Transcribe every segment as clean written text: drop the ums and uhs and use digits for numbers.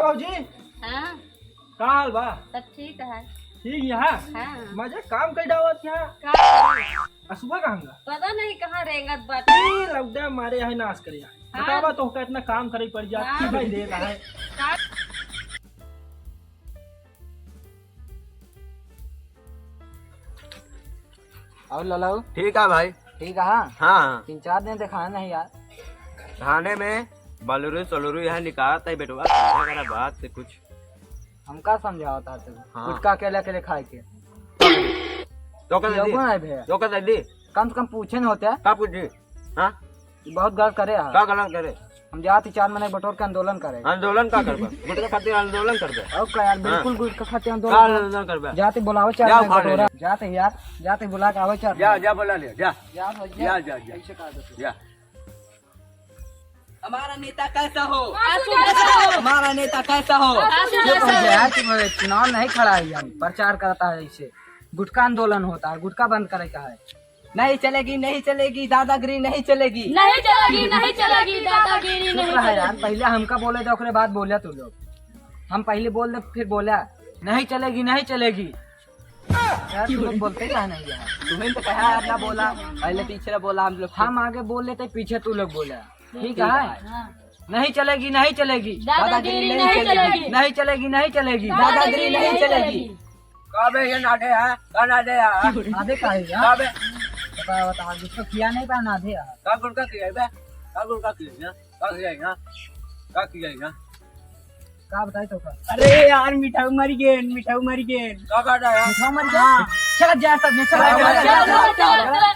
जी। हाँ का हाल बा? सब ठीक है। ठीक यहाँ हाँ मजे काम कर डावत यहाँ का करी? असुबह कहूँगा पता नहीं कहाँ रेंगत बाटे। लौटा मारे यहाँ नाश करे हाँ। बतावा तो का इतना काम करे पड़ जा हाँ। भाई दे रहा है। का- और ललाऊ ठीक है भाई। ठीक है। हाँ हाँ 3-4 दिन दिखाना नहीं यार। थाने में बलरू सलरू यहाँ निकालता है बेटवा, समझा कर बात से कुछ। हमका समझाओ था तुम हाँ। गुटखा अकेले अकेले खाए के तो कर दी, है भैया तो कर दी, कम से कम पूछे न होते हैं। का पूछ दी? हाँ बहुत गलत करे यार। का गलत करे? हम जाती 4 महीने बटोर के आंदोलन करे आंदोलन का करबा? गुटका खातिर आंदोलन करबे? और क्या यार बिल्कुल गुटखा खाते का आंदोलन आंदोलन करबे? जाते बुलाओ 4 जाओ महीने खा ले बटोरा जाते यार जाते बुला के आओ 4 जा जा बोला ले जा जा जा जा जा ऐसे कर दो। जा। हमारा नेता कैसा हो? हमारा नेता कैसा हो? ये कौन है यार कि चुनाव नहीं खड़ा है यार प्रचार करता है ऐसे गुटखा आंदोलन होता है गुटखा बंद करे का है। नहीं चलेगी, नहीं चलेगी, दादागिरी नहीं चलेगी। नहीं चलेगी नहीं चलेगी दादागिरी चुप रहा यार पहले हमका बोले थे ओकरे बाद बोलिया तू लोग। हम पहले बोल दे फिर बोला नहीं चलेगी नहीं चलेगी यार तू लोग बोलते क्या नहीं यार। तुम्हें तो कहा है ना बोला, पहले पीछे बोला हम लोग। हम आगे बोल लेते पीछे तू लोग बोला ठीक है। नहीं चलेगी नहीं चलेगी दादागिरी नहीं चलेगी। नहीं चलेगी नहीं चलेगी दादागिरी नहीं चलेगी। काबे ये नाटे है, का नाटे है? आधे का है यार काबे बता बता जिसको किया नहीं पाना आधे यार। का गुटका किया है बे? का गुटका किया है? का किया है? का किया है? का बताई तो का अरे यार मिठाऊ मर गए, मिठाऊ मर गए। का काटा है? मिठाई मर जा चला जा सब ने चला चला, जा चला, चला।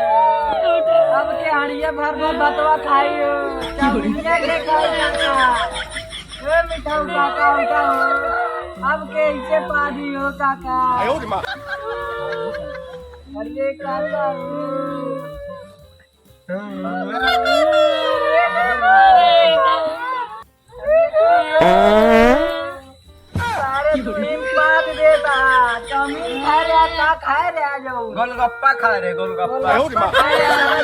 अब के हड़िया भर भर बतवा खाइयो चाउमीन के खाइयो काका ए मिठाऊ काका उठा हो अब के इसे पादी हो काका अरे काका सारे तुम पाद देता चाउमीन खा रहा का खा रहा जाओ गोलगप्पा खा रहे गोलगप्पा।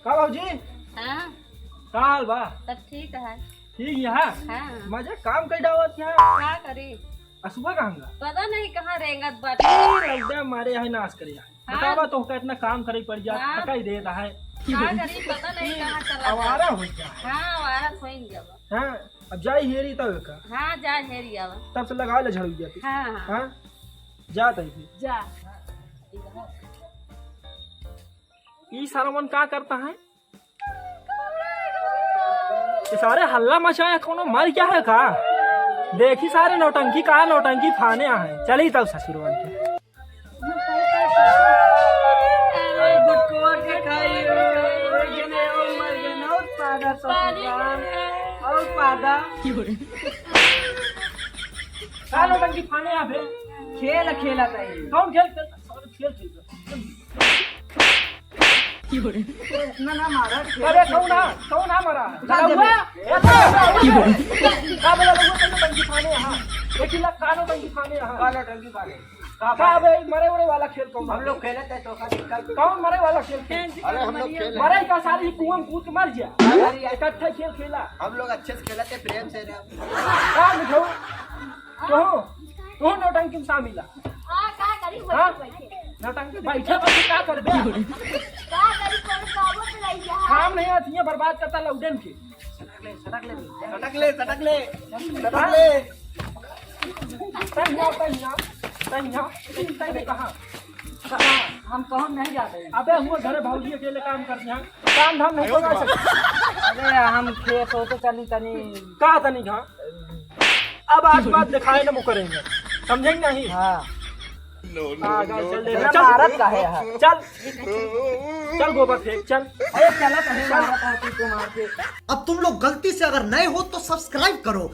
का बाबू जी हाँ का हाल बा? सब ठीक है। ठीक यहाँ हाँ मजे काम कर डावत यहाँ का करी? असुबह कहूँगा पता नहीं कहाँ रेंगत बाटे। लौटा मारे यहाँ नाश करे हाँ। बतावा तो का इतना काम करे पड़ जा हाँ। थकाई दे रहा है का करी पता नहीं कहाँ चला आवारा हो जा। हाँ वारा खोइन जब। हाँ अब जाई हेरी तब का हाँ जा हेरी आवा। तब से लगा ले झड़ू जाती हाँ हाँ हाँ जा तई जा। ये सारा मन का करता है ये सारे हल्ला मचाया कोनो मर क्या है का देखी सारे नौटंकी का नौटंकी फाने आए चली तब ससुरवाल के गुटकुआ के खाइयो गने ओ मर गने और पादा ससुराल और पादा का नौटंकी फाने आ बे खेल खेला ताई कौन खेल खेल खेल ना ना मारा अरे कौन आ मरा लहुआ का बोला लहुआ नौटंकी फाने यहाँ एक लाख का नौटंकी फाने यहाँ काला टंकी खा रहे। का बे मरे उड़े वाला खेल कौन हम लोग खेले थे तो कौन मरे वाला खेल खेल अरे हम लोग खेले, मरे का सारी कुआं में कूद के मर गया इकट्ठा खेल खेला हम लोग अच्छे से खेले थे प्रेम से। का बुझो तो नौटंकी में शामिल है हाँ का करी हाँ नौटंकी बैठे बैठे क्या कर बे का करी कौन काबू में रही जा। काम नहीं आती है बर्बाद करता लौडन के सटक ले सटक ले सटक ले तहिया कहाँ हम कहाँ नहीं जाते अबे हुआ घरे भाजी अकेले काम करते हैं काम धाम नहीं करवा सकते अरे हम खेत हो तो चली तनी कहा था नहीं कहा अब आज बात दिखाए ना मुकरेंगे समझेंगे नहीं हाँ चल दे चल भारत का है यहाँ। चल चल गोबर फेंक चल। अरे चला कहीं भारत आती तुम आके। अब तुम लोग गलती से अगर नए हो तो सब्सक्राइब करो